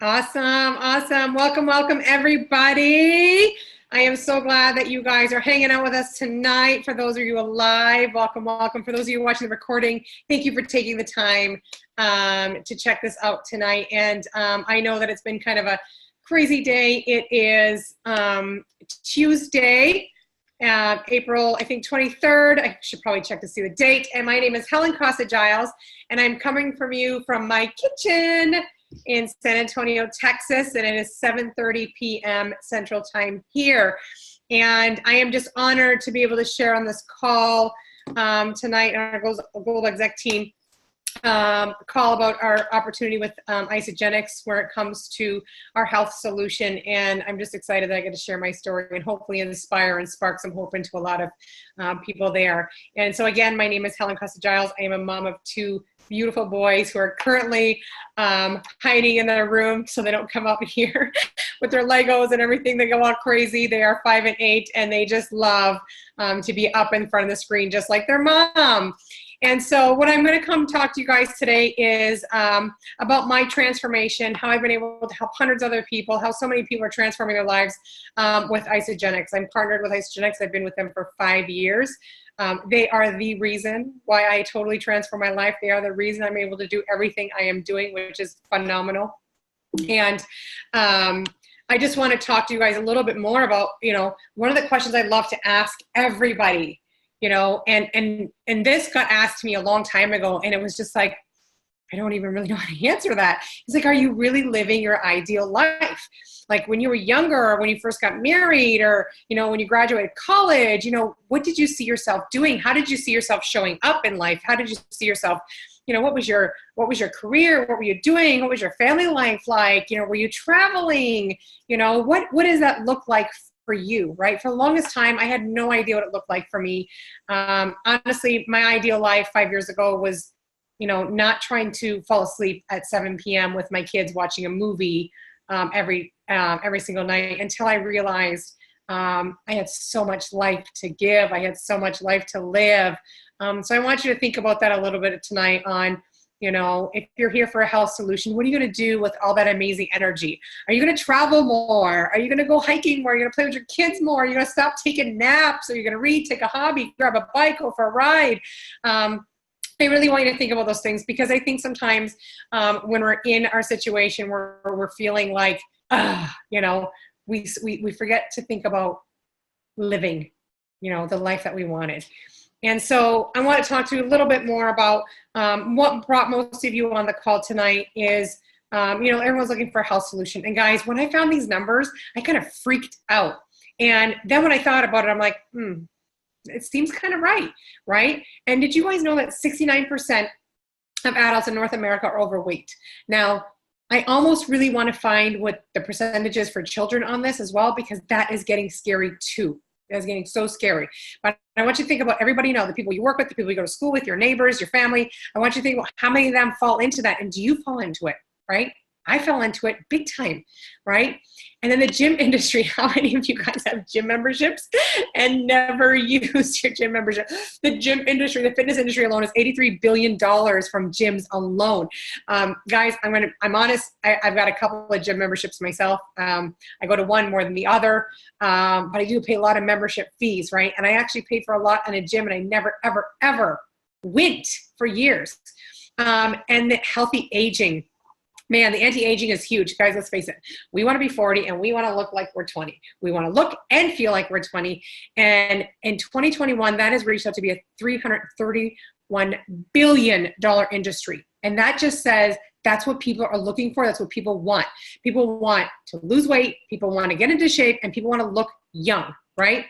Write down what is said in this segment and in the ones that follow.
Awesome, awesome. Welcome, welcome, everybody. I am so glad that you guys are hanging out with us tonight. For those of you alive, welcome, welcome. For those of you watching the recording, thank you for taking the time to check this out tonight. And I know that it's been kind of a crazy day. It is Tuesday, April, I think 23rd. I should probably check to see the date. And my name is Helen Costa-Giles, and I'm coming from you from my kitchen in San Antonio, Texas, and it is 7:30 p.m. Central Time here. And I am just honored to be able to share on this call tonight, our Gold Exec team, call about our opportunity with Isagenix where it comes to our health solution. And I'm just excited that I get to share my story and hopefully inspire and spark some hope into a lot of people there. And so again, my name is Helen Costa-Giles. I am a mom of two beautiful boys who are currently hiding in their room so they don't come up here with their Legos and everything. They go all crazy. They are 5 and 8, and they just love to be up in front of the screen just like their mom. And so what I'm going to come talk to you guys today is about my transformation, how I've been able to help hundreds of other people, how so many people are transforming their lives with Isagenix. I'm partnered with Isagenix. I've been with them for 5 years. They are the reason why I totally transform my life. They are the reason I'm able to do everything I am doing, which is phenomenal. And I just want to talk to you guys a little bit more about, one of the questions I love to ask everybody, and this got asked to me a long time ago, and it was just like, I don't even really know how to answer that. It's like, are you really living your ideal life? Like when you were younger, or when you first got married, or, when you graduated college, what did you see yourself doing? How did you see yourself showing up in life? How did you see yourself, what was your career? What were you doing? What was your family life like? Were you traveling? What does that look like for you, right? For the longest time, I had no idea what it looked like for me. Honestly, my ideal life 5 years ago was, not trying to fall asleep at 7 p.m. with my kids watching a movie every single night, until I realized I had so much life to give. I had so much life to live. So I want you to think about that a little bit tonight on, if you're here for a health solution, what are you going to do with all that amazing energy? Are you going to travel more? Are you going to go hiking more? Are you going to play with your kids more? Are you going to stop taking naps? Are you going to read, take a hobby, grab a bike, go for a ride? I really want you to think about those things, because I think sometimes when we're in our situation where we're feeling like, we forget to think about living, the life that we wanted. And so I want to talk to you a little bit more about what brought most of you on the call tonight is, everyone's looking for a health solution. And guys, when I found these numbers, I kind of freaked out. And then when I thought about it, I'm like, it seems kind of right? And did you guys know that 69% of adults in North America are overweight? Now, I almost really want to find what the percentage is for children on this as well, because that is getting scary too. It's getting so scary. But I want you to think about everybody the people you work with, the people you go to school with, your neighbors, your family. I want you to think about how many of them fall into that, and do you fall into it, right? I fell into it big time, right? And then the gym industry, how many of you guys have gym memberships and never use your gym membership? The gym industry, the fitness industry alone is $83 billion from gyms alone. Guys, I'm honest, I've got a couple of gym memberships myself. I go to one more than the other, but I do pay a lot of membership fees, right? And I actually paid for a lot in a gym, and I never, ever, ever went for years. And the healthy aging. Man, the anti-aging is huge. Guys, let's face it. We want to be 40 and we want to look like we're 20. We want to look and feel like we're 20. And in 2021, that has reached out to be a $331 billion industry. And that just says that's what people are looking for. That's what people want. People want to lose weight. People want to get into shape, and people want to look young, right?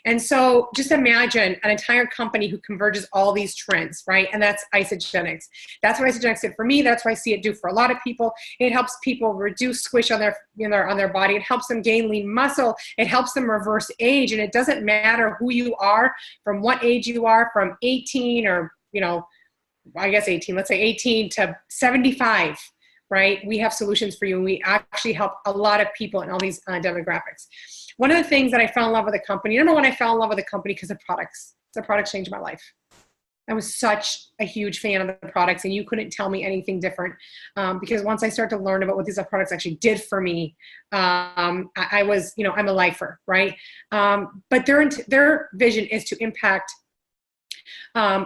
And so just imagine an entire company who converges all these trends, right? And that's Isagenix. That's what Isagenix did for me. That's what I see it do for a lot of people. It helps people reduce squish on their body. It helps them gain lean muscle. It helps them reverse age. And it doesn't matter who you are, from what age you are, from 18 or, I guess 18, let's say 18 to 75, right? We have solutions for you, and we actually help a lot of people in all these demographics. One of the things that I fell in love with the company, number one, I fell in love with the company because of products. The products changed my life. I was such a huge fan of the products, and you couldn't tell me anything different, because once I started to learn about what these products actually did for me, I was, you know, I'm a lifer, right? But their vision is to impact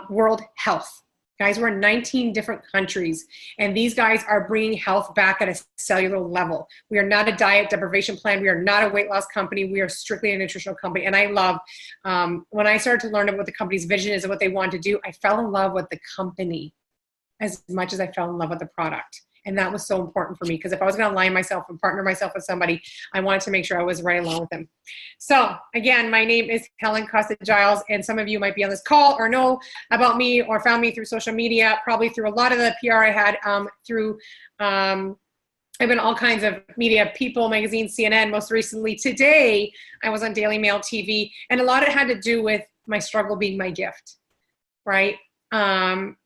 world health. Guys, we're in 19 different countries, and these guys are bringing health back at a cellular level. We are not a diet deprivation plan. We are not a weight loss company. We are strictly a nutritional company. And I love, when I started to learn about what the company's vision is and what they want to do, I fell in love with the company as much as I fell in love with the product. And that was so important for me, because if I was going to align myself and partner myself with somebody, I wanted to make sure I was right along with them. So again, my name is Helen Costa-Giles, and some of you might be on this call or know about me or found me through social media, probably through a lot of the PR I had through, I've been all kinds of media, People magazine, CNN, most recently. Today, I was on Daily Mail TV, and a lot of it had to do with my struggle being my gift, right?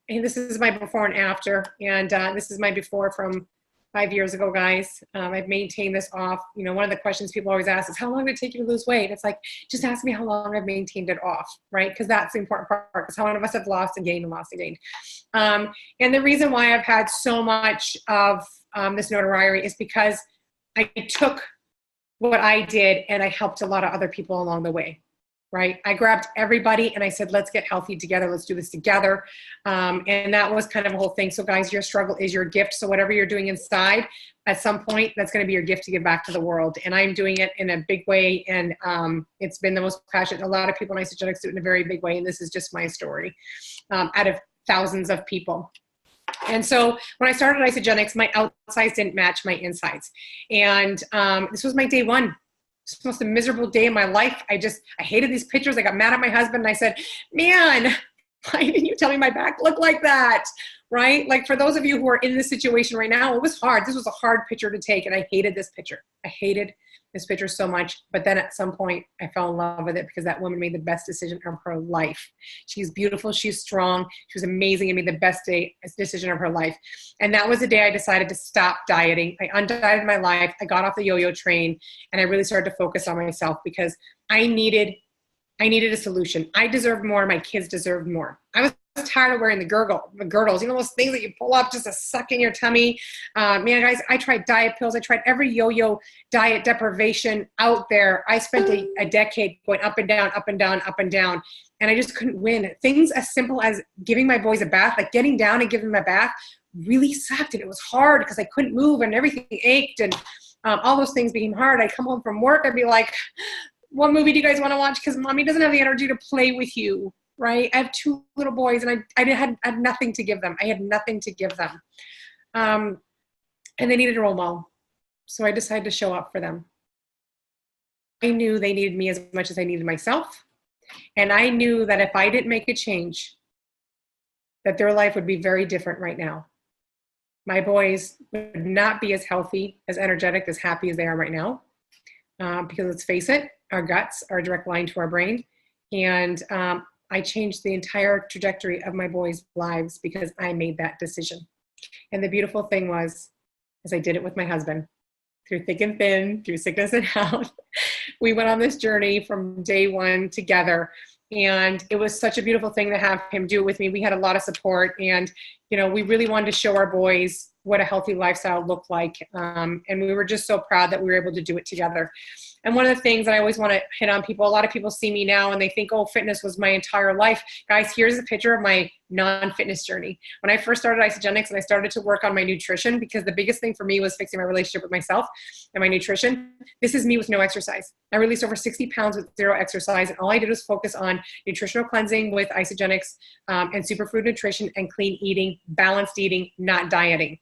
And this is my before and after, and this is my before from 5 years ago, guys. I've maintained this off. You know, one of the questions people always ask is, how long did it take you to lose weight? It's like, just ask me how long I've maintained it off, right? Because that's the important part, because how many of us have lost and gained and lost and gained. And the reason why I've had so much of this notoriety is because I took what I did and I helped a lot of other people along the way. Right? I grabbed everybody and I said, let's get healthy together. Let's do this together. And that was kind of a whole thing. So guys, your struggle is your gift. So whatever you're doing inside, at some point, that's going to be your gift to give back to the world. And I'm doing it in a big way. And it's been the most passionate. A lot of people in Isagenix do it in a very big way. And this is just my story out of thousands of people. And so when I started Isagenix, my outsides didn't match my insides. And this was my day one. It's the most miserable day of my life. I hated these pictures. I got mad at my husband and I said, man, why didn't you tell me my back looked like that? Right? Like, for those of you who are in this situation right now, it was hard. This was a hard picture to take, and I hated this picture. I hated this picture so much. But then at some point, I fell in love with it, because that woman made the best decision of her life. She's beautiful. She's strong. She was amazing, and made the best decision of her life. And that was the day I decided to stop dieting. I undieted my life. I got off the yo-yo train, and I really started to focus on myself, because I needed a solution. I deserved more. My kids deserved more. I was tired of wearing the girdles, you know, those things that you pull up just to suck in your tummy. Man, guys, I tried diet pills. I tried every yo-yo diet deprivation out there. I spent a decade going up and down, up and down, up and down, and I just couldn't win. Things as simple as giving my boys a bath, like getting down and giving them a bath, really sucked. And it was hard because I couldn't move and everything ached, and all those things became hard. I'd come home from work. I'd be like, what movie do you guys want to watch? Because mommy doesn't have the energy to play with you. Right? I have 2 little boys, and I had nothing to give them. I had nothing to give them. And they needed a role model. So I decided to show up for them. I knew they needed me as much as I needed myself. And I knew that if I didn't make a change, that their life would be very different right now. My boys would not be as healthy, as energetic, as happy as they are right now. Because let's face it, our guts are a direct line to our brain. And I changed the entire trajectory of my boys' lives because I made that decision. And the beautiful thing was, as I did it with my husband, through thick and thin, through sickness and health, we went on this journey from day one together. And it was such a beautiful thing to have him do it with me. We had a lot of support, and, you know, we really wanted to show our boys what a healthy lifestyle looked like. And we were just so proud that we were able to do it together. And one of the things that I always want to hit on people, a lot of people see me now and they think, oh, fitness was my entire life. Guys, here's a picture of my non-fitness journey. When I first started Isagenix and I started to work on my nutrition, because the biggest thing for me was fixing my relationship with myself and my nutrition. This is me with no exercise. I released over 60 pounds with 0 exercise, and all I did was focus on nutritional cleansing with Isagenix and superfood nutrition and clean eating, balanced eating, not dieting.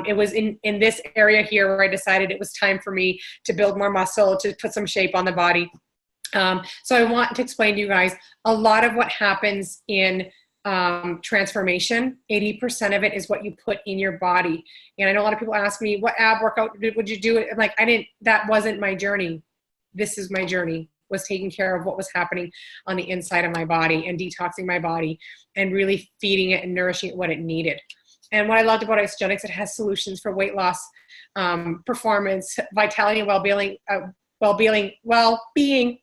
It was in this area here where I decided it was time for me to build more muscle, to put some shape on the body. So I want to explain to you guys a lot of what happens in transformation. 80% of it is what you put in your body. And I know a lot of people ask me, what ab workout would you do? I'm like, that wasn't my journey. This is my journey, was taking care of what was happening on the inside of my body and detoxing my body and really feeding it and nourishing it what it needed. And what I loved about Isagenix, it has solutions for weight loss, performance, vitality, and well-being, well-being,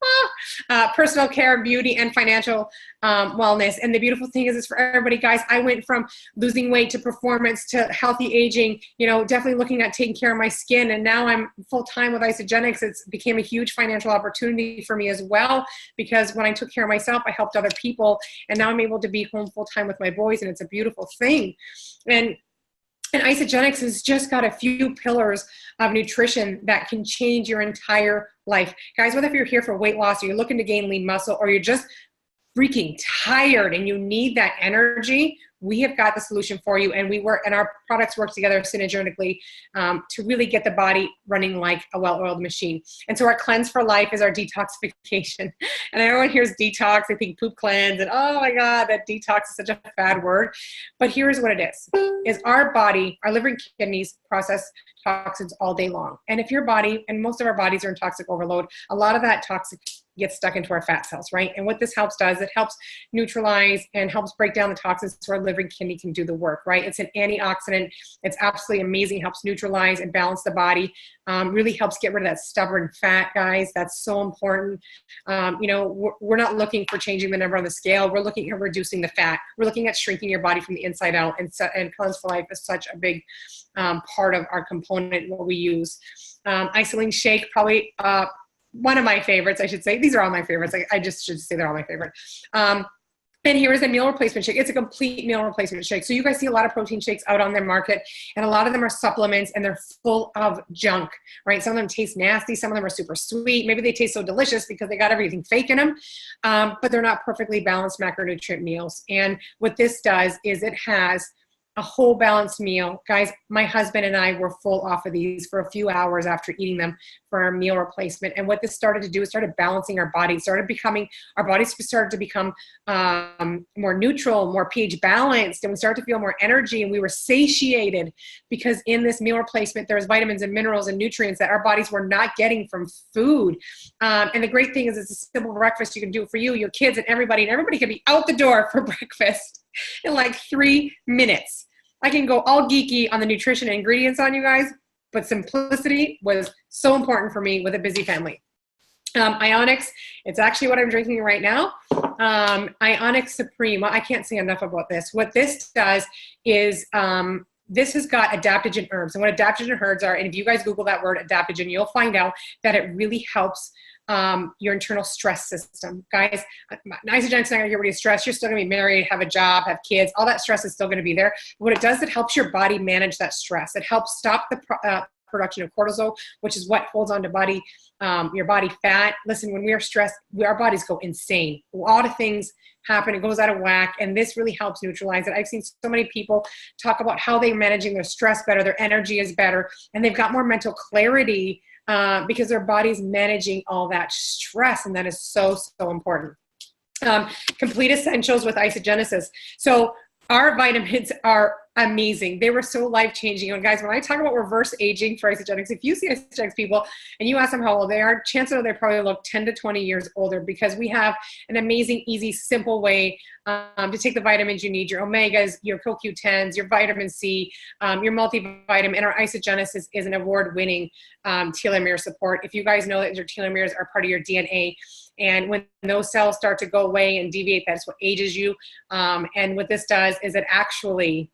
personal care, beauty, and financial wellness. And the beautiful thing is it's for everybody, guys. I went from losing weight to performance to healthy aging, definitely looking at taking care of my skin. And now I'm full-time with Isagenix. It's became a huge financial opportunity for me as well, because when I took care of myself, I helped other people. And now I'm able to be home full-time with my boys, and it's a beautiful thing. And Isagenix has just got a few pillars of nutrition that can change your entire life. Guys, whether if you're here for weight loss or you're looking to gain lean muscle or you're just freaking tired and you need that energy, we have got the solution for you. And our products work together synergistically to really get the body running like a well-oiled machine. And so our Cleanse for Life is our detoxification. And everyone hears detox, they think poop cleanse, and oh my God, that detox is such a bad word. But here's what it is our body, our liver and kidneys process toxins all day long. And if your body, and most of our bodies are in toxic overload, a lot of that toxic gets stuck into our fat cells, right? And what this does, it helps neutralize and helps break down the toxins so our liver and kidney can do the work, right? It's an antioxidant. It's absolutely amazing. It helps neutralize and balance the body. Really helps get rid of that stubborn fat, guys. That's so important. We're not looking for changing the number on the scale. We're looking at reducing the fat. We're looking at shrinking your body from the inside out. And Cleanse for Life is such a big part of our component, what we use. Isagenix shake, probably one of my favorites, I should say. These are all my favorites. I just should say they're all my favorite. And here is a meal replacement shake. It's a complete meal replacement shake. So you guys see a lot of protein shakes out on their market, and a lot of them are supplements, and they're full of junk, right? Some of them taste nasty. Some of them are super sweet. Maybe they taste so delicious because they got everything fake in them, but they're not perfectly balanced macronutrient meals. And what this does is it has a whole balanced meal. Guys, my husband and I were full off of these for a few hours after eating them for our meal replacement. And what this started to do is started balancing our bodies, our bodies started to become more neutral, more pH balanced, and we started to feel more energy, and we were satiated because in this meal replacement, there's vitamins and minerals and nutrients that our bodies were not getting from food. And the great thing is it's a simple breakfast. You can do it for you, your kids, and everybody can be out the door for breakfast in like 3 minutes. I can go all geeky on the nutrition and ingredients on you guys, but simplicity was so important for me with a busy family. Ionix, it's actually what I'm drinking right now. Ionix Supreme. I can't say enough about this. What this does is this has got adaptogen herbs. And what adaptogen herbs are, and if you guys Google that word adaptogen, you'll find out that it really helps your internal stress system. Guys, Isagenix is not gonna get rid of stress. You're still gonna be married, have a job, have kids. All that stress is still gonna be there. What it does, it helps your body manage that stress. It helps stop the production of cortisol, which is what holds on to your body fat. Listen, when we are stressed, our bodies go insane. A lot of things happen. It goes out of whack, and this really helps neutralize it. I've seen so many people talk about how they're managing their stress better, their energy is better, and they've got more mental clarity because their body's managing all that stress, and that is so, so important. Complete Essentials with Isagenesis. So our vitamins are amazing. They were so life-changing. And guys, when I talk about reverse aging for Isagenix, if you see Isagenix people and you ask them how old they are, chances are they probably look 10 to 20 years older, because we have an amazing, easy, simple way to take the vitamins you need, your omegas, your CoQ10s, your vitamin C, your multivitamin, and our Isagenesis is an award-winning telomere support. If you guys know that your telomeres are part of your DNA, and when those cells start to go away and deviate, that's what ages you. And what this does is it actually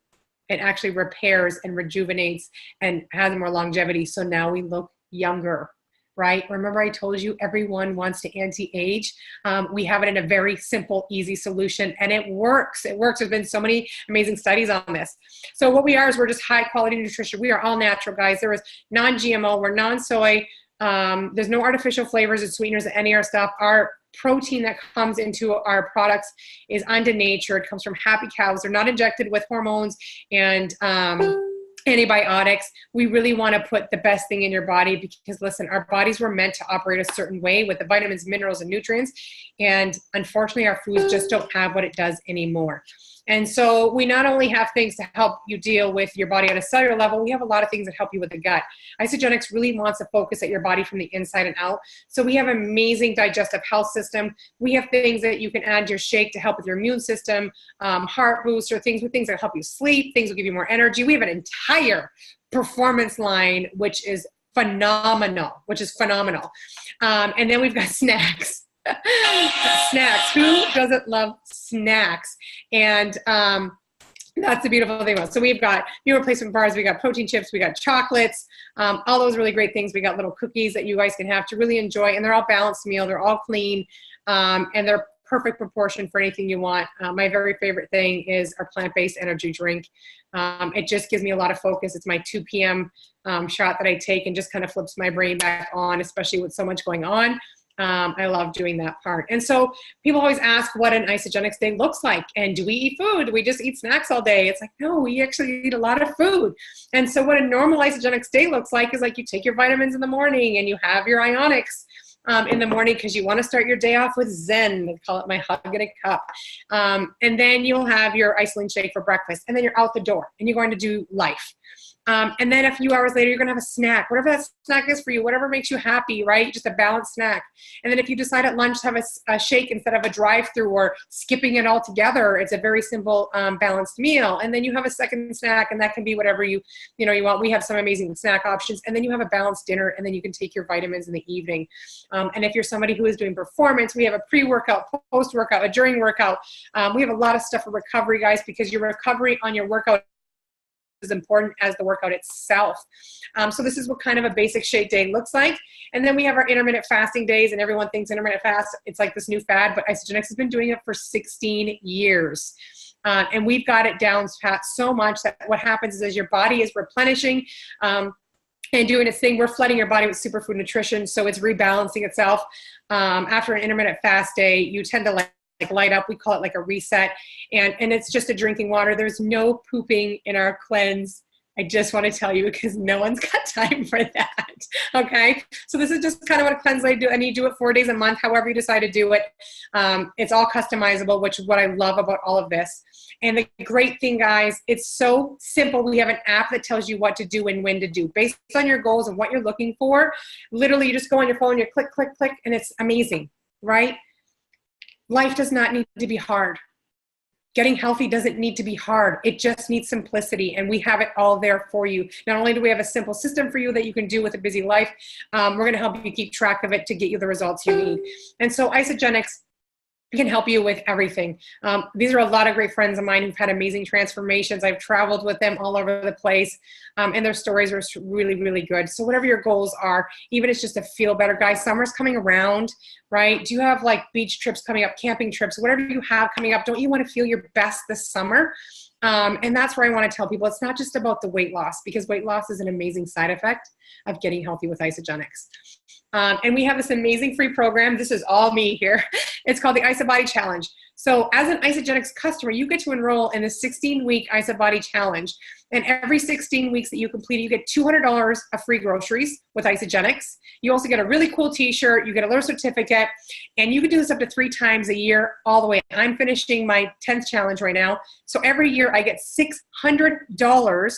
repairs and rejuvenates and has more longevity. So now we look younger, right? Remember I told you everyone wants to anti-age. We have it in a very simple, easy solution, and it works. It works. There's been so many amazing studies on this. So what we are is we're just high quality nutrition. We are all natural, guys. There is non-GMO, we're non-soy. There's no artificial flavors or sweeteners in any of our stuff. Our protein that comes into our products is unto nature. It comes from happy cows. They're not injected with hormones and antibiotics. We really want to put the best thing in your body, because listen, our bodies were meant to operate a certain way with the vitamins, minerals, and nutrients. And unfortunately, our foods just don't have what it does anymore. And so we not only have things to help you deal with your body at a cellular level, we have a lot of things that help you with the gut. Isagenix really wants to focus at your body from the inside and out. So we have an amazing digestive health system. We have things that you can add to your shake to help with your immune system, heart booster, things that help you sleep, things that give you more energy. We have an entire performance line, which is phenomenal, which is phenomenal. And then we've got snacks. Snacks. Who doesn't love snacks? And that's the beautiful thing about it. So we've got meal replacement bars, we got protein chips, we got chocolates, all those really great things. We got little cookies that you guys can have to really enjoy, and they're all balanced meal. They're all clean, and they're perfect proportion for anything you want. My very favorite thing is our plant-based energy drink. It just gives me a lot of focus. It's my 2 p.m. Shot that I take and just kind of flips my brain back on, especially with so much going on. I love doing that part. And so people always ask what an Isagenix day looks like. And do we eat food? Do we just eat snacks all day? It's like, no, we actually eat a lot of food. And so what a normal Isagenix day looks like is like you take your vitamins in the morning and you have your ionics in the morning because you want to start your day off with Zen. They call it my hug in a cup. And then you'll have your isolate shake for breakfast. And then you're out the door and you're going to do life. And then a few hours later, you're going to have a snack, whatever that snack is for you, whatever makes you happy, right? Just a balanced snack. And then if you decide at lunch to have a shake instead of a drive-through or skipping it all together, it's a very simple balanced meal. And then you have a second snack, and that can be whatever you want. We have some amazing snack options. And then you have a balanced dinner, and then you can take your vitamins in the evening. And if you're somebody who is doing performance, we have a pre-workout, post-workout, a during workout. We have a lot of stuff for recovery, guys, because your recovery on your workout as important as the workout itself. So this is what kind of a basic shake day looks like. And then we have our intermittent fasting days, and everyone thinks intermittent fast, it's like this new fad, but Isagenix has been doing it for 16 years. And we've got it down pat so much that what happens is as your body is replenishing and doing its thing, we're flooding your body with superfood nutrition. So it's rebalancing itself. After an intermittent fast day, you tend to light up. We call it like a reset, and it's just a drinking water. There's no pooping in our cleanse. I just want to tell you because no one's got time for that. Okay, so this is just kind of what a cleanse I do, and you do it 4 days a month, however you decide to do it. It's all customizable, which is what I love about all of this. And the great thing, guys, it's so simple. We have an app that tells you what to do and when to do based on your goals and what you're looking for. Literally, you just go on your phone, you click, click, click, and it's amazing, right? Life does not need to be hard. Getting healthy doesn't need to be hard. It just needs simplicity, and we have it all there for you. Not only do we have a simple system for you that you can do with a busy life, we're going to help you keep track of it to get you the results you need. And so Isagenix can help you with everything. These are a lot of great friends of mine who've had amazing transformations. I've traveled with them all over the place, and their stories are really, really good. So whatever your goals are, even if it's just to feel better, guys, summer's coming around, right? Do you have like beach trips coming up, camping trips, whatever you have coming up? Don't you want to feel your best this summer? And that's where I want to tell people it's not just about the weight loss, because weight loss is an amazing side effect of getting healthy with Isagenix. And we have this amazing free program. This is all me here. It's called the IsaBody Challenge. So as an Isagenix customer, you get to enroll in the 16-week IsaBody Challenge. And every 16 weeks that you complete it, you get $200 of free groceries with Isagenix. You also get a really cool t-shirt. You get a little certificate. And you can do this up to 3 times a year all the way. I'm finishing my 10th challenge right now. So every year I get $600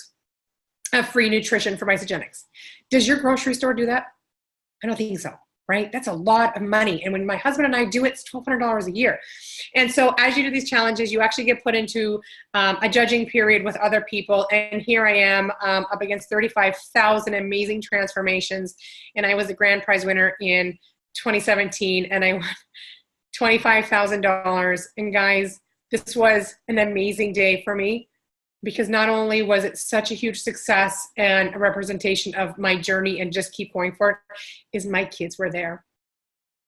of free nutrition from Isagenix. Does your grocery store do that? I don't think so, right? That's a lot of money. And when my husband and I do it, it's $1,200 a year. And so as you do these challenges, you actually get put into a judging period with other people. And here I am up against 35,000 amazing transformations. And I was the grand prize winner in 2017, and I won $25,000. And guys, this was an amazing day for me, because not only was it such a huge success and a representation of my journey and just keep going for it, is my kids were there.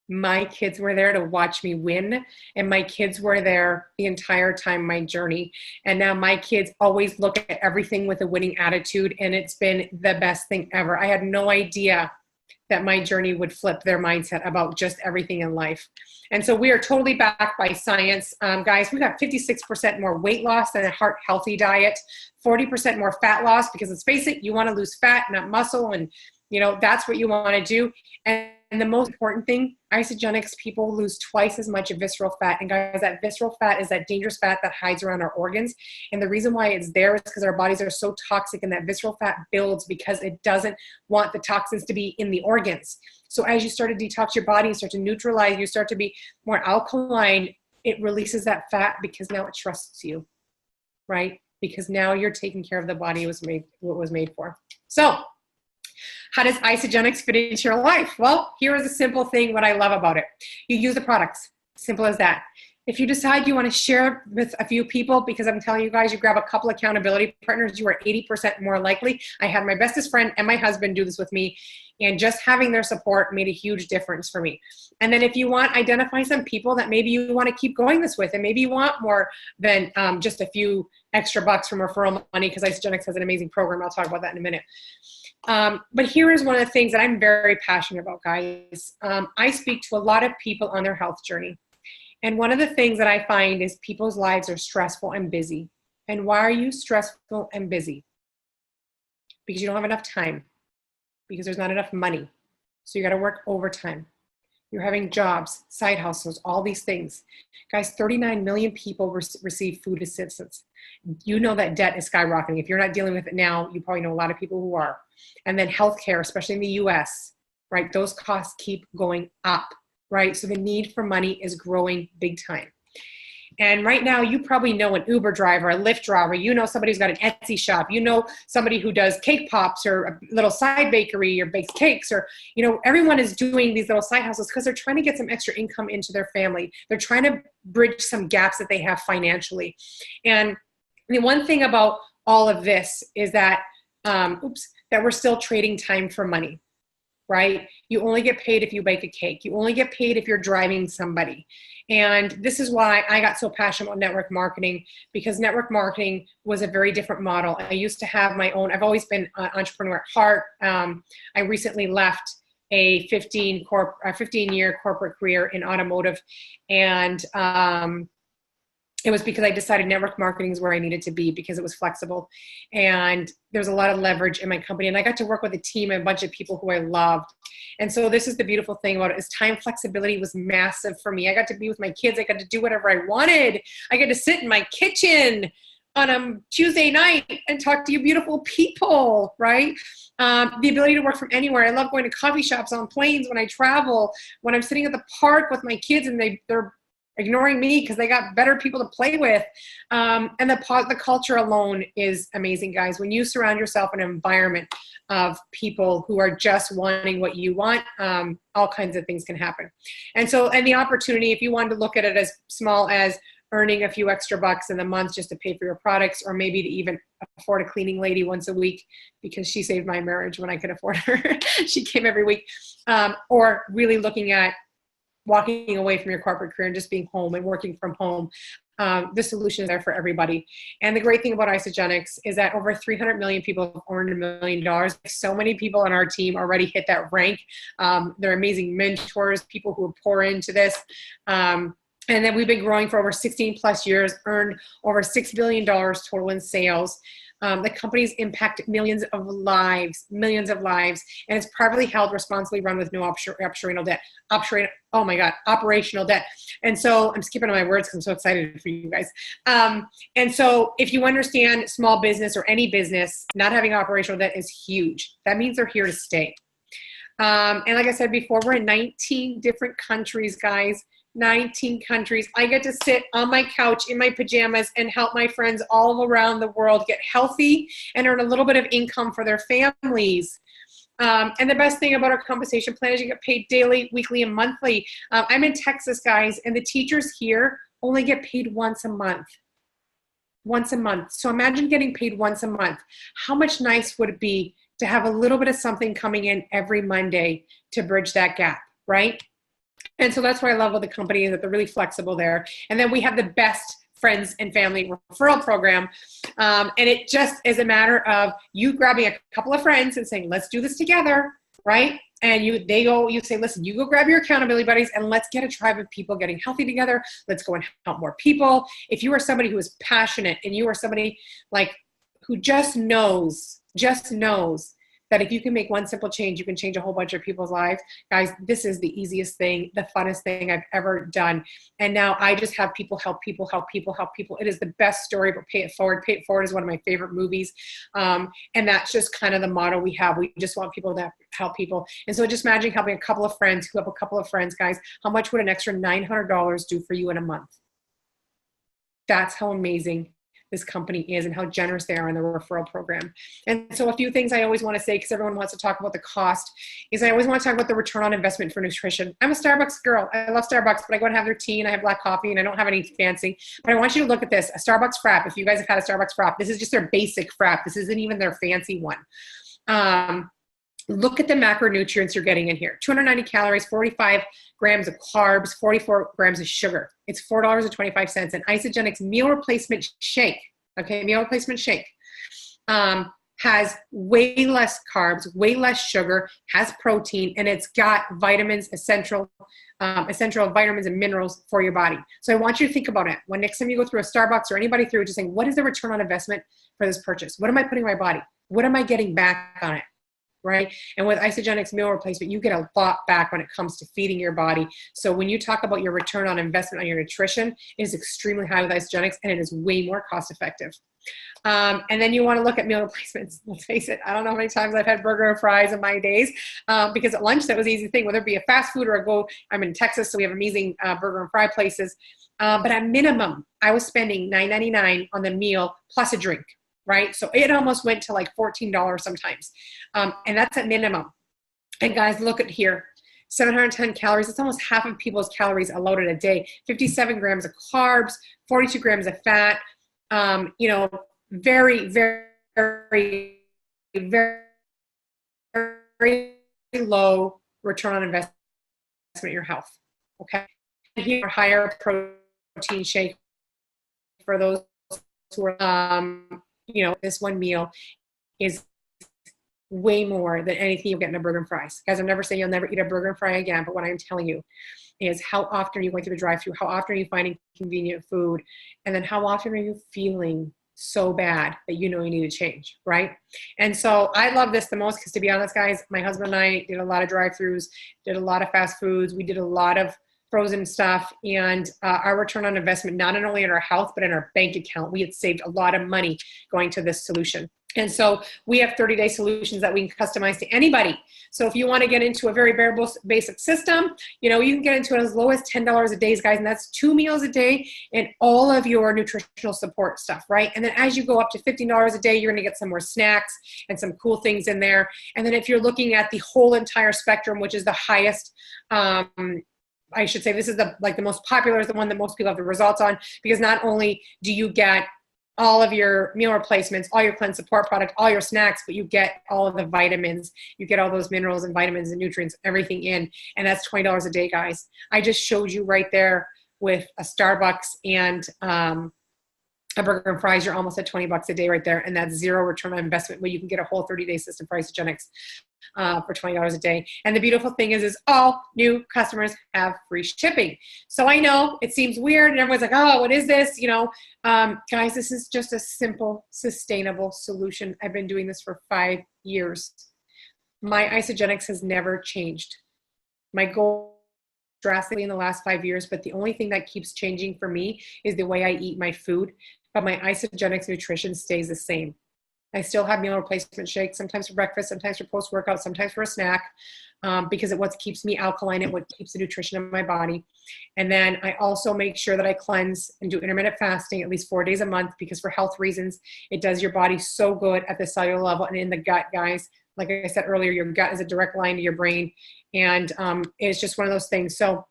My kids were there to watch me win, and my kids were there the entire time my journey. And now my kids always look at everything with a winning attitude, and it's been the best thing ever. I had no idea that my journey would flip their mindset about just everything in life. And so we are totally backed by science. Guys, we got 56% more weight loss than a heart healthy diet, 40% more fat loss, because let's face it, you want to lose fat, not muscle. And that's what you want to do. And the most important thing, Isagenix people lose twice as much visceral fat. And guys, that visceral fat is that dangerous fat that hides around our organs. And the reason why it's there is because our bodies are so toxic, and that visceral fat builds because it doesn't want the toxins to be in the organs. So as you start to detox your body and start to neutralize, you start to be more alkaline, it releases that fat because now it trusts you, right? Because now you're taking care of the body what was made for. So How does Isagenix fit into your life? Well, here is a simple thing, what I love about it. You use the products, simple as that. If you decide you want to share with a few people, because I'm telling you guys, you grab a couple accountability partners, you are 80% more likely. I had my bestest friend and my husband do this with me, and just having their support made a huge difference for me. And then if you want, identify some people that maybe you want to keep going this with, and maybe you want more than just a few extra bucks from referral money, because Isagenix has an amazing program. I'll talk about that in a minute. But here is one of the things that I'm very passionate about, guys. I speak to a lot of people on their health journey. And one of the things that I find is people's lives are stressful and busy. And why are you stressful and busy? Because you don't have enough time. Because there's not enough money. So you got to work overtime. You're having jobs, side hustles, all these things. Guys, 39 million people receive food assistance. You know that debt is skyrocketing. If you're not dealing with it now, you probably know a lot of people who are. And then healthcare, especially in the US, right? Those costs keep going up, right? So the need for money is growing big time. And right now, you probably know an Uber driver, a Lyft driver, you know somebody who's got an Etsy shop, you know somebody who does cake pops or a little side bakery or bakes cakes, or, you know, everyone is doing these little side hustles because they're trying to get some extra income into their family. They're trying to bridge some gaps that they have financially. And the one thing about all of this is that, that we're still trading time for money, right? You only get paid if you bake a cake. You only get paid if you're driving somebody. And this is why I got so passionate about network marketing, because network marketing was a very different model. I used to have my own, I've always been an entrepreneur at heart. I recently left a 15-year corporate career in automotive, and it was because I decided network marketing is where I needed to be, because it was flexible and there's a lot of leverage in my company. And I got to work with a team and a bunch of people who I loved. And so this is the beautiful thing about it, is time flexibility was massive for me. I got to be with my kids. I got to do whatever I wanted. I got to sit in my kitchen on a Tuesday night and talk to you beautiful people, right? The ability to work from anywhere. I love going to coffee shops, on planes, when I travel, when I'm sitting at the park with my kids and they're ignoring me because they got better people to play with. And the culture alone is amazing, guys. When you surround yourself in an environment of people who are just wanting what you want, all kinds of things can happen. And the opportunity, if you wanted to look at it as small as earning a few extra bucks in the month just to pay for your products, or maybe to even afford a cleaning lady once a week, because she saved my marriage when I could afford her. She came every week. Or really looking at walking away from your corporate career and just being home and working from home. The solution is there for everybody. And the great thing about Isagenix is that over 300 million people have earned $1 million. So many people on our team already hit that rank. They're amazing mentors, people who pour into this. And then we've been growing for over 16 plus years, earned over $6 billion total in sales. The company's impacted millions of lives, and it's privately held, responsibly run with no operational debt. Operational debt. And so I'm skipping on my words because I'm so excited for you guys. And so if you understand small business or any business, not having operational debt is huge. That means they're here to stay. And like I said before, we're in 19 different countries, guys. 19 countries. I get to sit on my couch in my pajamas and help my friends all around the world get healthy and earn a little bit of income for their families. And the best thing about our compensation plan is you get paid daily, weekly, and monthly. I'm in Texas, guys, and the teachers here only get paid once a month. Once a month. So imagine getting paid once a month. How much nice would it be to have a little bit of something coming in every Monday to bridge that gap, right? And so that's what I love about the company, is that they're really flexible there. And then we have the best friends and family referral program. And it just is a matter of you grabbing a couple of friends and saying, let's do this together, right? And you say, listen, you go grab your accountability buddies and let's get a tribe of people getting healthy together. Let's go and help more people. If you are somebody who is passionate and you are somebody like who just knows that if you can make one simple change, you can change a whole bunch of people's lives. Guys, this is the easiest thing, the funnest thing I've ever done. And now I just have people help people, help people, help people. It is the best story, but pay it forward. Pay it forward is one of my favorite movies. And that's just kind of the motto we have. We just want people to help people. And so just imagine helping a couple of friends who have a couple of friends, guys. How much would an extra $900 do for you in a month? That's how amazing this company is and how generous they are in the referral program. And so a few things I always want to say, because everyone wants to talk about the cost, is I always want to talk about the return on investment for nutrition. I'm a Starbucks girl. I love Starbucks, but I go and have their tea and I have black coffee and I don't have any fancy. But I want you to look at this, a Starbucks frap. If you guys have had a Starbucks frap, this is just their basic frap. This isn't even their fancy one. Look at the macronutrients you're getting in here. 290 calories, 45 grams of carbs, 44 grams of sugar. It's $4.25. An Isagenix meal replacement shake, okay, meal replacement shake, has way less carbs, way less sugar, has protein, and it's got vitamins, essential vitamins and minerals for your body. So I want you to think about it. When next time you go through a Starbucks or anybody through, just saying, what is the return on investment for this purchase? What am I putting in my body? What am I getting back on it? Right? And with Isagenix meal replacement, you get a lot back when it comes to feeding your body. So when you talk about your return on investment on your nutrition, it is extremely high with Isagenix, and it is way more cost effective. And then you want to look at meal replacements. Let's face it, I don't know how many times I've had burger and fries in my days, because at lunch, that was the easy thing, whether it be a fast food or I'm in Texas, so we have amazing burger and fry places. But at minimum, I was spending $9.99 on the meal plus a drink. Right? So it almost went to like $14 sometimes. And that's at minimum. And guys, look at here, 710 calories. It's almost half of people's calories allowed in a day. 57 grams of carbs, 42 grams of fat. Very, very, very, very low return on investment in your health. Okay. And here, a higher protein shake for those who are, this one meal is way more than anything you'll get in a burger and fries. Guys, I'm never saying you'll never eat a burger and fry again, but what I'm telling you is how often are you going through the drive-thru? How often are you finding convenient food? And then how often are you feeling so bad that you know you need to change, right? And so I love this the most because, to be honest, guys, my husband and I did a lot of drive-thrus, did a lot of fast foods. We did a lot of frozen stuff, and our return on investment, not only in our health, but in our bank account, we had saved a lot of money going to this solution. And so we have 30-day solutions that we can customize to anybody. So if you want to get into a very bare basic system, you can get into it as low as $10 a day, guys, and that's 2 meals a day and all of your nutritional support stuff, right? And then as you go up to $15 a day, you're going to get some more snacks and some cool things in there. And then if you're looking at the whole entire spectrum, which is the highest, I should say this is the most popular, is the one that most people have the results on, because not only do you get all of your meal replacements, all your cleanse support product, all your snacks, but you get all of the vitamins, you get all those minerals and vitamins and nutrients, everything in, and that's $20 a day, guys. I just showed you right there with a Starbucks and a burger and fries, you're almost at $20 a day right there, and that's zero return on investment, where you can get a whole 30-day system for Isagenix for $20 a day. And the beautiful thing is all new customers have free shipping. So I know it seems weird, and everyone's like, oh, what is this? Guys, this is just a simple, sustainable solution. I've been doing this for 5 years. My Isagenix has never changed. My goal drastically in the last 5 years, but the only thing that keeps changing for me is the way I eat my food. But my Isagenix nutrition stays the same. I still have meal replacement shakes, sometimes for breakfast, sometimes for post-workout, sometimes for a snack, because it what keeps me alkaline, it what keeps the nutrition in my body. And then I also make sure that I cleanse and do intermittent fasting at least 4 days a month, because for health reasons, it does your body so good at the cellular level and in the gut, guys. Like I said earlier, your gut is a direct line to your brain, and it's just one of those things. So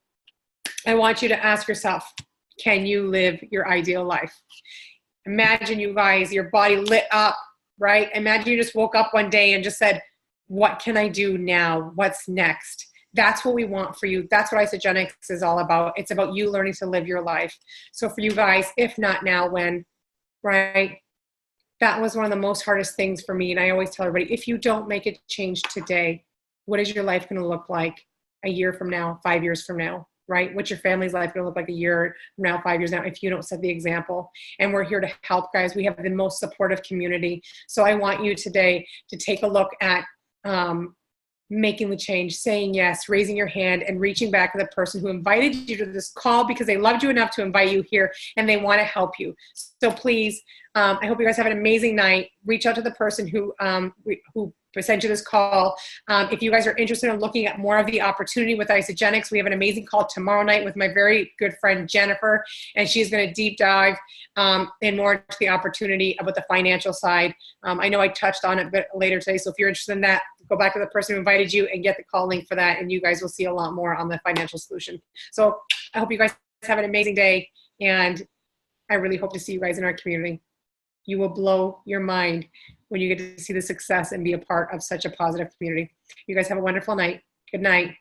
I want you to ask yourself, can you live your ideal life? Imagine, you guys, your body lit up, right? Imagine you just woke up one day and just said, what can I do now? What's next? That's what we want for you. That's what Isagenix is all about. It's about you learning to live your life. So for you guys, if not now, when, right? That was one of the most hardest things for me. And I always tell everybody, if you don't make a change today, what is your life going to look like a year from now, 5 years from now? Right? What's your family's life going to look like a year from now, 5 years now, if you don't set the example? And we're here to help, guys. We have the most supportive community. So I want you today to take a look at making the change, saying yes, raising your hand, and reaching back to the person who invited you to this call because they loved you enough to invite you here and they want to help you. So please, I hope you guys have an amazing night. Reach out to the person who sent you this call. If you guys are interested in looking at more of the opportunity with Isagenix, we have an amazing call tomorrow night with my very good friend Jennifer, and she's going to deep dive in more into the opportunity about the financial side. I know I touched on it a bit later today, so if you're interested in that, go back to the person who invited you and get the call link for that, and you guys will see a lot more on the financial solution. So I hope you guys have an amazing day, and I really hope to see you guys in our community. You will blow your mind when you get to see the success and be a part of such a positive community. You guys have a wonderful night. Good night.